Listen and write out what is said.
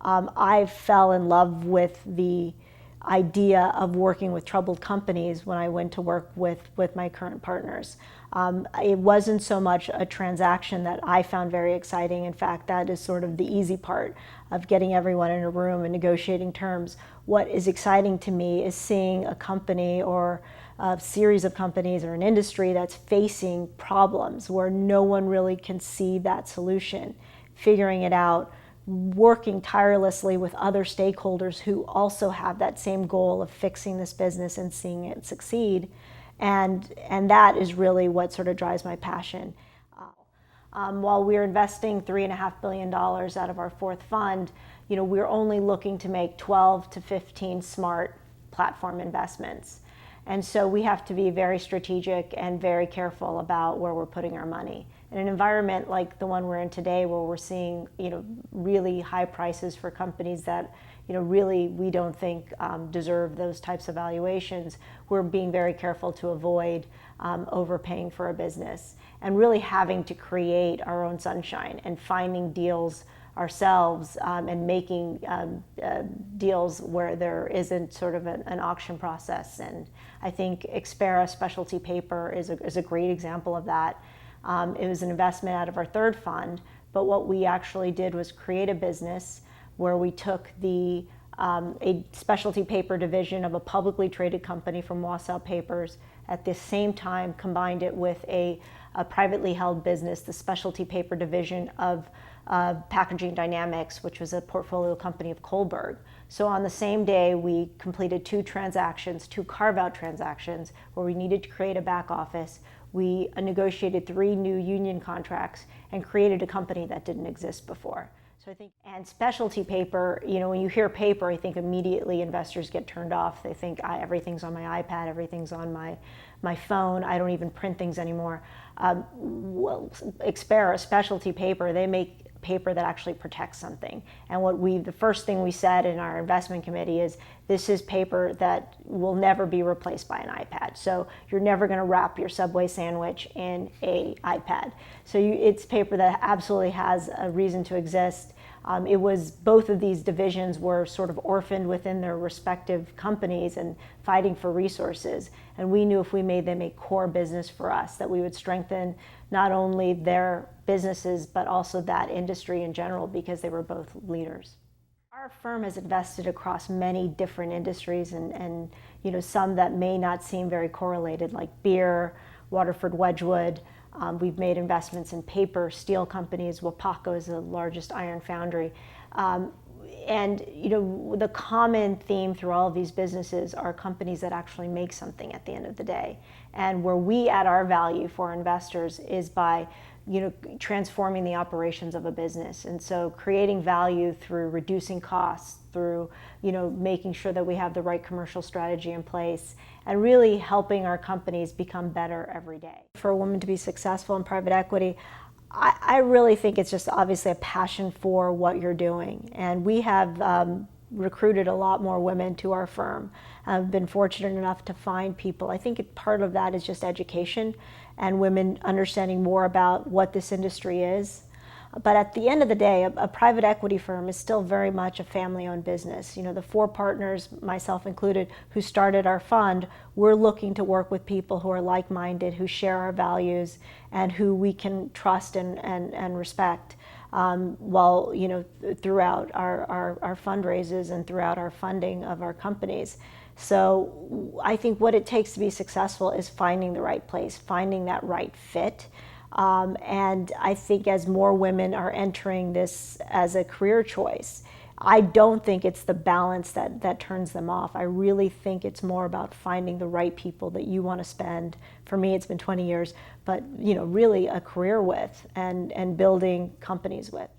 I fell in love with the idea of working with troubled companies when I went to work with my current partners. It wasn't so much a transaction that I found very exciting. In fact, that is sort of the easy part of getting everyone in a room and negotiating terms. What is exciting to me is seeing a company or a series of companies or an industry that's facing problems where no one really can see that solution, figuring it out, working tirelessly with other stakeholders who also have that same goal of fixing this business and seeing it succeed. And that is really what sort of drives my passion. While we're investing $3.5 billion out of our fourth fund, we're only looking to make 12 to 15 smart platform investments. And so we have to be very strategic and very careful about where we're putting our money. In an environment like the one we're in today, where we're seeing, really high prices for companies that, really we don't think deserve those types of valuations, we're being very careful to avoid overpaying for a business and really having to create our own sunshine and finding deals ourselves and making deals where there isn't sort of an auction process. And I think Expera Specialty Paper is a great example of that. It was an investment out of our third fund, but what we actually did was create a business where we took a specialty paper division of a publicly traded company from Wausau Papers, at the same time combined it with a privately held business, the specialty paper division of Packaging Dynamics, which was a portfolio company of Kohlberg. So on the same day, we completed two carve-out transactions where we needed to create a back office. We negotiated 3 new union contracts and created a company that didn't exist before. So I think, and specialty paper, when you hear paper, I think immediately investors get turned off. They think everything's on my iPad, everything's on my phone. I don't even print things anymore. Expera Specialty Paper, they make paper that actually protects something. And the first thing we said in our investment committee is, this is paper that will never be replaced by an iPad. So you're never going to wrap your Subway sandwich in an iPad. So it's paper that absolutely has a reason to exist. It was, both of these divisions were sort of orphaned within their respective companies and fighting for resources. And we knew if we made them a core business for us, that we would strengthen not only their businesses, but also that industry in general, because they were both leaders. Our firm has invested across many different industries and some that may not seem very correlated, like beer, Waterford Wedgwood. We've made investments in paper, steel companies. Wapaco is the largest iron foundry. And the common theme through all of these businesses are companies that actually make something at the end of the day. And where we add our value for investors is by transforming the operations of a business. And so creating value through reducing costs, through making sure that we have the right commercial strategy in place, and really helping our companies become better every day. For a woman to be successful in private equity, I really think it's just obviously a passion for what you're doing. And we have recruited a lot more women to our firm. I've been fortunate enough to find people. I think part of that is just education and women understanding more about what this industry is. But at the end of the day, a private equity firm is still very much a family-owned business. The 4 partners, myself included, who started our fund, we're looking to work with people who are like-minded, who share our values, and who we can trust and respect while throughout our fundraisers and throughout our funding of our companies. So I think what it takes to be successful is finding the right place, finding that right fit. And I think as more women are entering this as a career choice, I don't think it's the balance that turns them off. I really think it's more about finding the right people that you want to spend, for me it's been 20 years, but really a career with and building companies with.